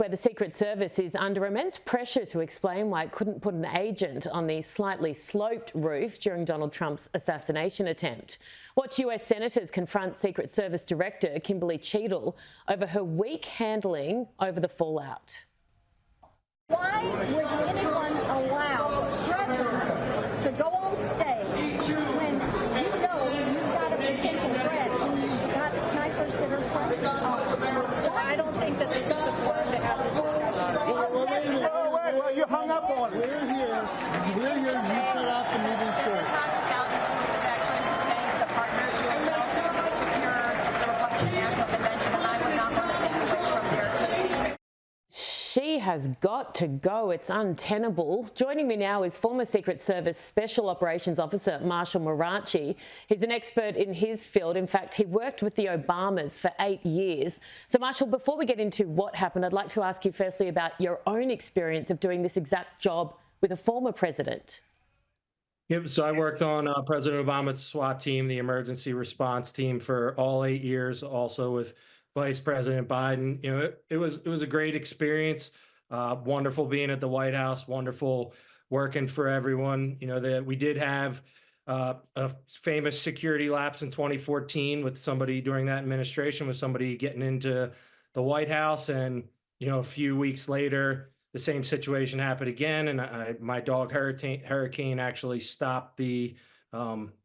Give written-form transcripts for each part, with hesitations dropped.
where the Secret Service is under immense pressure to explain why it couldn't put an agent on the slightly sloped roof during Donald Trump's assassination attempt. Watch US senators confront Secret Service Director Kimberly Cheatle over her weak handling over the fallout. Why would anyone allow the president to go on stage when you know you've got a potential threat and you've got snipers that are trying to So I don't think that this is the forum to have this discussion. Well, you hung up on it. We're here. You cut off the meeting short. This hospitality suite was actually to thank the partners who have helped secure the Republican National Convention, and I would not want to take away from their team. She has got to go. It's untenable. Joining me now is former Secret Service Special Operations Officer Marshal Mirarchi. He's an expert in his field. In fact, he worked with the Obamas for 8 years. So, Marshal, before we get into what happened, I'd like to ask you firstly about your own experience of doing this exact job with a former president. Yep. So I worked on President Obama's SWAT team, the emergency response team, for all 8 years, also with Vice President Biden. You know, it was a great experience. Wonderful being at the White House. Wonderful working for everyone. You know, we did have a famous security lapse in 2014 with somebody during that administration, with somebody getting into the White House, and you know, a few weeks later, the same situation happened again, and my dog Hurricane actually stopped the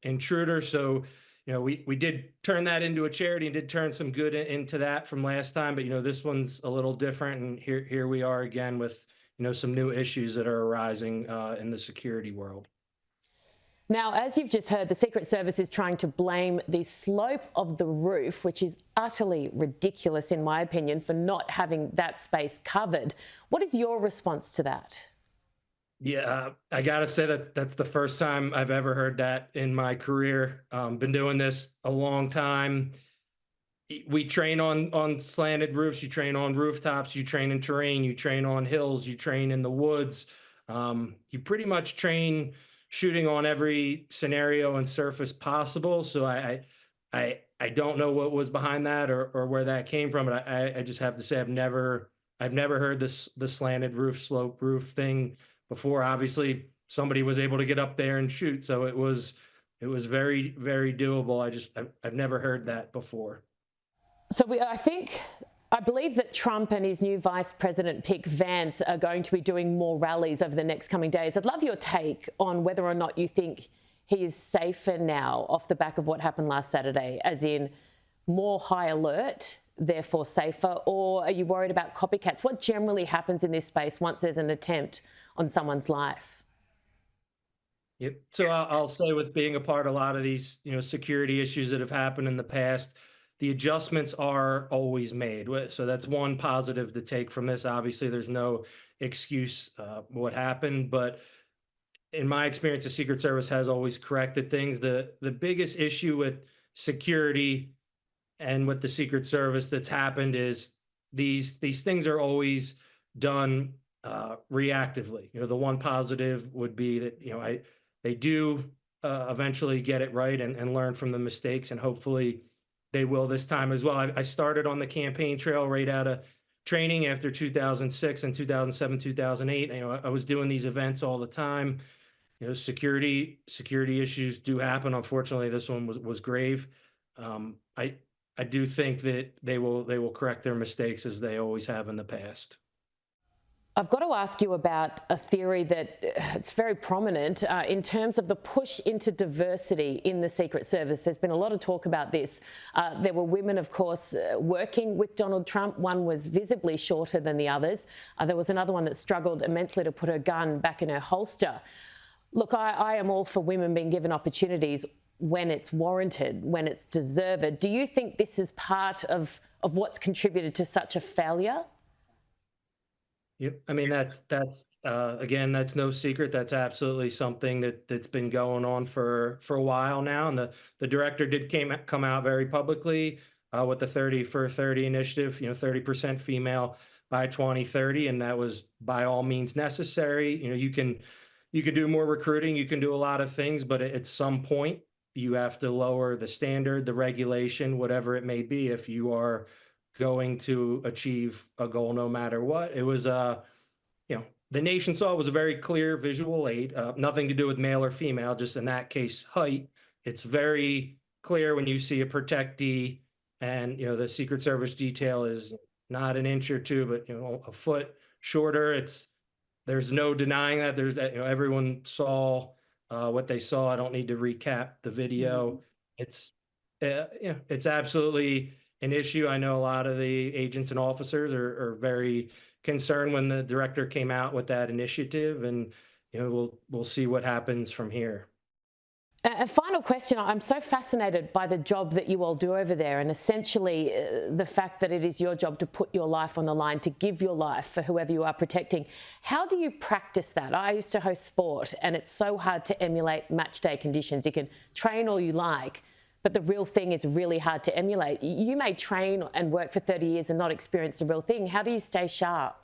intruder. So, you know, we did turn that into a charity and did turn some good into that from last time. But, you know, this one's a little different. And here we are again with, you know, some new issues that are arising in the security world. Now, as you've just heard, the Secret Service is trying to blame the slope of the roof, which is utterly ridiculous, in my opinion, for not having that space covered. What is your response to that? Yeah, I gotta say that's the first time I've ever heard that in my career. Been doing this a long time. We train on slanted roofs, you train on rooftops, you train in terrain, you train on hills, you train in the woods. You pretty much train shooting on every scenario and surface possible. So I don't know what was behind that or where that came from, but I just have to say I've never heard the slanted roof, slope roof thing before. Obviously somebody was able to get up there and shoot, so it was very, very doable. I've never heard that before. So I believe that Trump and his new vice president pick Vance are going to be doing more rallies over the next coming days. I'd love your take on whether or not you think he is safer now off the back of what happened last Saturday, as in more high alert, therefore safer, or are you worried about copycats? What generally happens in this space once there's an attempt on someone's life? Yep. So I'll say, with being a part of a lot of these, you know, security issues that have happened in the past, the adjustments are always made. So that's one positive to take from this. Obviously, there's no excuse what happened, but in my experience, the Secret Service has always corrected things. The biggest issue with security and with the Secret Service that's happened is these things are always done reactively. You know, the one positive would be that, you know, they do eventually get it right and learn from the mistakes, and hopefully they will this time as well. I started on the campaign trail right out of training after 2006 and 2007, 2008. You know, I was doing these events all the time. You know, security issues do happen. Unfortunately, this one was grave. I do think that they will correct their mistakes, as they always have in the past. I've got to ask you about a theory that it's very prominent in terms of the push into diversity in the Secret Service. There's been a lot of talk about this. There were women, of course, working with Donald Trump. One was visibly shorter than the others. There was another one that struggled immensely to put her gun back in her holster. Look, I am all for women being given opportunities when it's warranted, when it's deserved. Do you think this is part of what's contributed to such a failure? Yep. I mean, that's again, that's no secret. That's absolutely something that's been going on for a while now. And the director did come out very publicly with the 30 for 30 initiative, you know, 30% female by 2030. And that was by all means necessary. You know, you can do more recruiting, you can do a lot of things, but at some point you have to lower the standard, the regulation, whatever it may be, if you are going to achieve a goal no matter what. It was, the nation saw it was a very clear visual aid, nothing to do with male or female, just in that case, height. It's very clear when you see a protectee and, the Secret Service detail is not an inch or two, but, a foot shorter. There's no denying that. Everyone saw what they saw. I don't need to recap the video. It's, it's absolutely an issue. I know a lot of the agents and officers are very concerned when the director came out with that initiative, and we'll see what happens from here. A final question. I'm so fascinated by the job that you all do over there, and essentially the fact that it is your job to put your life on the line, to give your life for whoever you are protecting. How do you practice that? I used to host sport, and it's so hard to emulate match day conditions. You can train all you like, but the real thing is really hard to emulate. You may train and work for 30 years and not experience the real thing. How do you stay sharp?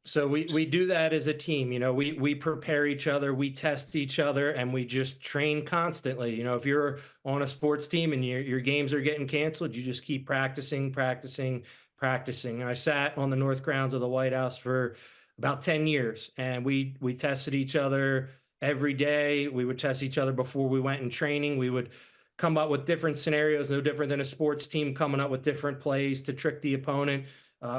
So we do that as a team. We prepare each other, we test each other, and we just train constantly. If you're on a sports team and your games are getting canceled, you just keep practicing. I sat on the north grounds of the White House for about 10 years, and we tested each other every day. We would test each other before we went in training. We would come up with different scenarios, no different than a sports team coming up with different plays to trick the opponent.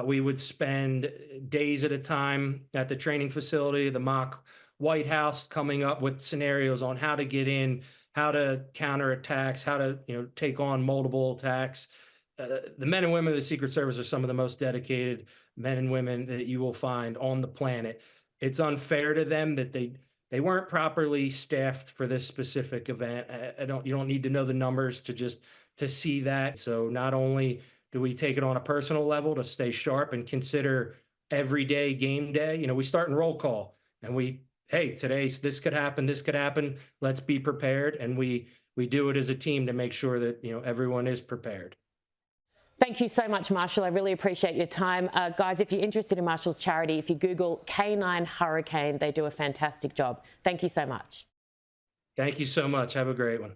We would spend days at a time at the training facility, the mock White House, coming up with scenarios on how to get in, how to counter attacks, how to take on multiple attacks. The men and women of the Secret Service are some of the most dedicated men and women that you will find on the planet. It's unfair to them that they weren't properly staffed for this specific event. You don't need to know the numbers to see that. So not only do we take it on a personal level to stay sharp and consider every day game day, we start in roll call and hey, today's this could happen. Let's be prepared. And we do it as a team to make sure that, everyone is prepared. Thank you so much, Marshall. I really appreciate your time. Guys, if you're interested in Marshall's charity, if you Google K9 Hurricane, they do a fantastic job. Thank you so much. Thank you so much. Have a great one.